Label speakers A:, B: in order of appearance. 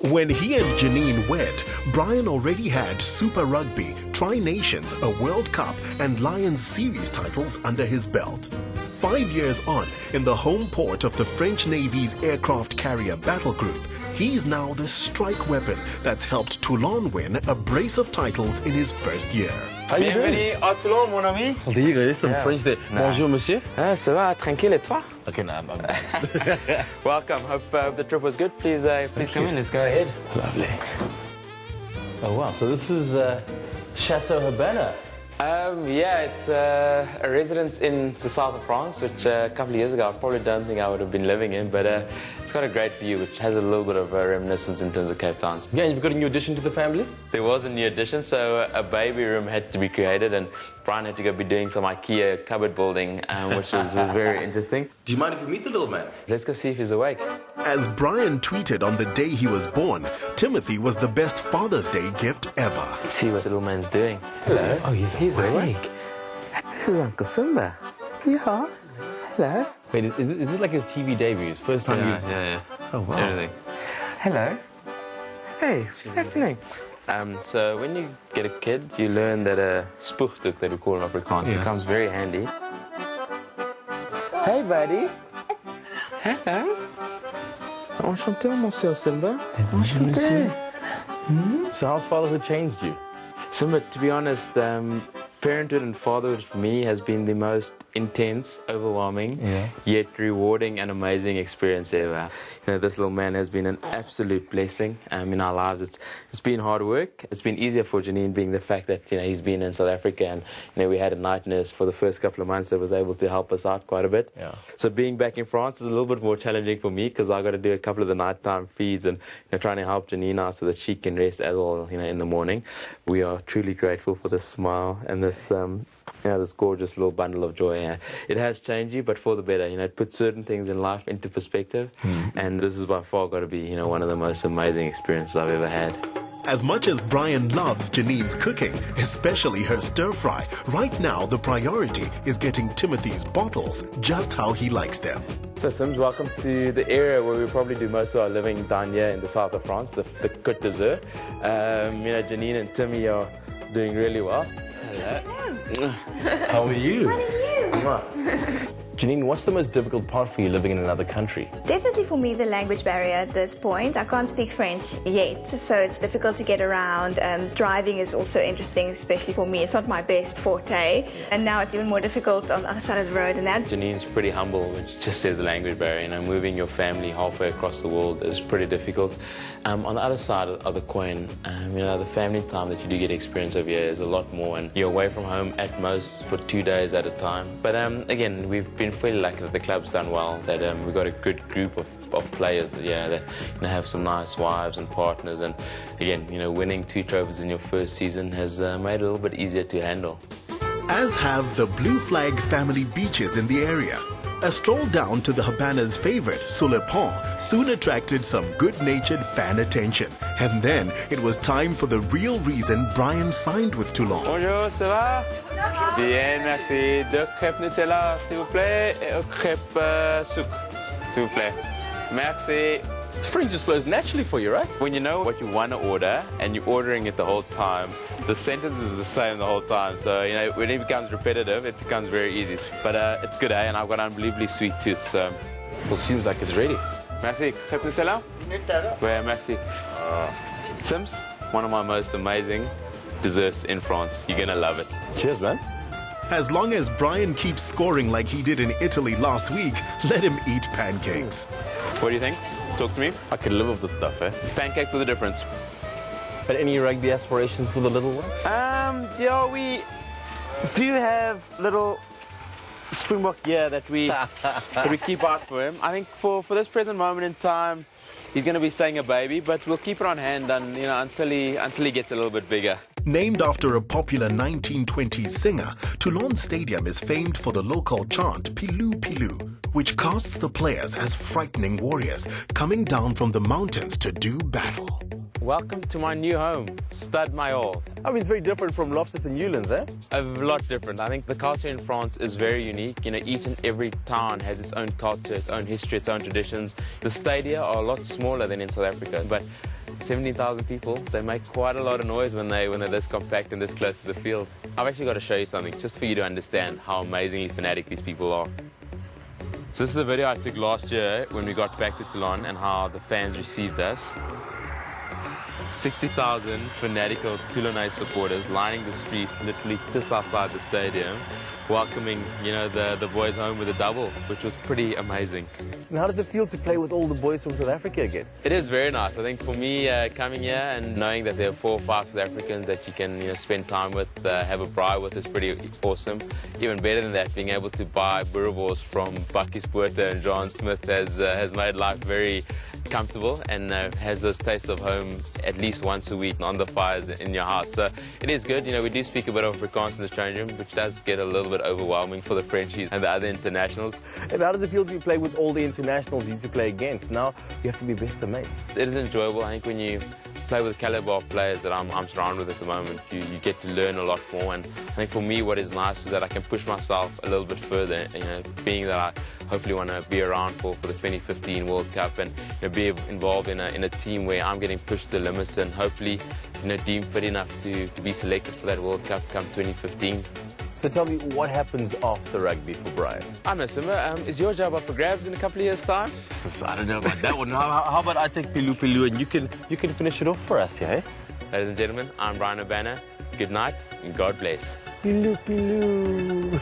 A: When he and Janine wed, Bryan already had Super Rugby, Tri-Nations, a World Cup and Lions Series titles under his belt. 5 years on, in the home port of the French Navy's aircraft carrier battle group, he's now the strike weapon that's helped Toulon win a brace of titles in his first year.
B: How you doing?
C: à Toulon, mon ami.
B: There you go, there's some French there. Bonjour, monsieur.
C: Ça va, tranquille, et toi?
B: Okay, now
C: Welcome. Hope the trip was good. Please come in. Let's go ahead.
B: Lovely. Oh wow, so this is Chateau Habana.
C: Yeah, it's a residence in the south of France, which a couple of years ago I probably don't think I would have been living in, but it's got a great view, which has a little bit of a reminiscence in terms of Cape Town.
B: Yeah, and you've got a new addition to the family?
C: There was a new addition, so a baby room had to be created, and Bryan had to go be doing some IKEA cupboard building, which was very interesting.
B: Do you mind if we meet the little man?
C: Let's go see if he's awake.
A: As Bryan tweeted on the day he was born, Timothy was the best Father's Day gift ever.
C: Let's see what the little man's doing.
B: Hello. Oh, he's
C: awake. This is Uncle Simba. Yeah. Hello.
B: Wait, is this like his TV debut? His first time?
C: Yeah.
B: Oh, wow.
C: Everything. Hello. Hey, what's happening? So when you get a kid, you learn that a spoegdoek, that we call in Afrikaans, becomes very handy. Hey, buddy. Hello. Enchanté, monsieur Simba. Enchanté.
B: So how's fatherhood changed you?
C: Simba, to be honest, parenthood and fatherhood for me has been the most intense, overwhelming, yet rewarding and amazing experience ever. You know, this little man has been an absolute blessing in our lives. It's been hard work. It's been easier for Janine, being the fact that he's been in South Africa, and we had a night nurse for the first couple of months that was able to help us out quite a bit.
B: Yeah.
C: So being back in France is a little bit more challenging for me, because I've got to do a couple of the nighttime feeds and trying to help Janine out so that she can rest as well in the morning. We are truly grateful for this smile and this this gorgeous little bundle of joy. It has changed you, but for the better. It puts certain things in life into perspective, and this is by far got to be one of the most amazing experiences I've ever had.
A: As much as Bryan loves Janine's cooking, especially her stir-fry, right now the priority is getting Timothy's bottles just how he likes them.
C: So Sims, welcome to the area where we probably do most of our living down here in the south of France, the Côte d'Azur. Janine and Timmy are doing really well.
D: Hello.
B: How are you?
D: How are you?
B: Janine, what's the most difficult part for you living in another country?
D: Definitely for me, the language barrier at this point. I can't speak French yet, so it's difficult to get around. Driving is also interesting, especially for me. It's not my best forte, and now it's even more difficult on the other side of the road. And that.
C: Janine's pretty humble, which just says the language barrier. Moving your family halfway across the world is pretty difficult. On the other side of the coin, the family time that you do get experience over here is a lot more, and you're away from home at most for 2 days at a time. But again, we've been fairly lucky that the club's done well, that we've got a good group of players that have some nice wives and partners, and again, winning 2 trophies in your first season has made it a little bit easier to handle.
A: As have the Blue Flag family beaches in the area. A stroll down to the Habana's favorite, Sur le Pont, soon attracted some good-natured fan attention. And then it was time for the real reason Bryan signed with Toulon.
C: Bonjour, ça va? Bien, merci. 2 crêpes Nutella, s'il vous plaît, et crêpe sucre, s'il vous plaît. Merci.
B: French just flows naturally for you, right?
C: When you know what you want to order and you're ordering it the whole time, the sentence is the same the whole time. So, when it becomes repetitive, it becomes very easy. But it's good, and I've got unbelievably sweet tooth, so.
B: Well, it seems like it's ready.
C: Merci. Crêpe Nutella? Nutella. Ouais, merci. Sims, one of my most amazing desserts in France. You're going to love it.
B: Cheers, man.
A: As long as Bryan keeps scoring like he did in Italy last week, let him eat pancakes.
C: What do you think? Talk to me.
B: I could live with this stuff, eh?
C: Pancakes with a difference.
B: But any rugby aspirations for the little one?
C: Yeah, we do have little Springbok here that we keep out for him. I think for this present moment in time, he's going to be staying a baby, but we'll keep it on hand and, until he gets a little bit bigger.
A: Named after a popular 1920s singer, Toulon Stadium is famed for the local chant Pilou Pilou, which casts the players as frightening warriors coming down from the mountains to do battle.
C: Welcome to my new home, Stud My All.
B: I mean, it's very different from Loftus and Newlands, eh?
C: A lot different. I think the culture in France is very unique. Each and every town has its own culture, its own history, its own traditions. The stadia are a lot smaller than in South Africa, but 17,000 people. They make quite a lot of noise when they're this compact and this close to the field. I've actually got to show you something just for you to understand how amazingly fanatic these people are. So this is the video I took last year when we got back to Toulon and how the fans received us. 60,000 fanatical Toulonnais supporters lining the streets literally just outside the stadium, welcoming, you know, the boys home with a double, which was pretty amazing.
E: And how does it feel to play with all the boys from South Africa again?
C: It is very nice. I think for me, coming here and knowing that there are 4 or 5 South Africans that you can, you know, spend time with, have a braai with is pretty awesome. Even better than that, being able to buy boerewors from Bakkies Botha and John Smith has made life very comfortable and has this taste of home at least once a week on the fires in your house. So it is good. You know, we do speak a bit of Afrikaans in the change room, which does get a little bit overwhelming for the Frenchies and the other internationals.
E: And how does it feel to play with all the internationals you used to play against? Now you have to be best of mates.
C: It is enjoyable. I think when you play with the caliber of players that I'm surrounded with at the moment, you get to learn a lot more. And I think for me what is nice is that I can push myself a little bit further, you know, being that I hopefully want to be around for the 2015 World Cup and, you know, be involved in a team where I'm getting pushed to the limits and hopefully, you know, deemed fit enough to be selected for that World Cup come 2015.
E: So tell me, what happens after rugby for Bryan?
C: I don't know, Simba, is your job up for grabs in a couple of years' time?
E: I don't know about that one. How about I take Pilu Pilu and you can finish it off for us, yeah?
C: Ladies and gentlemen, I'm Bryan Habana. Good night and God bless.
E: Pilu Pilu.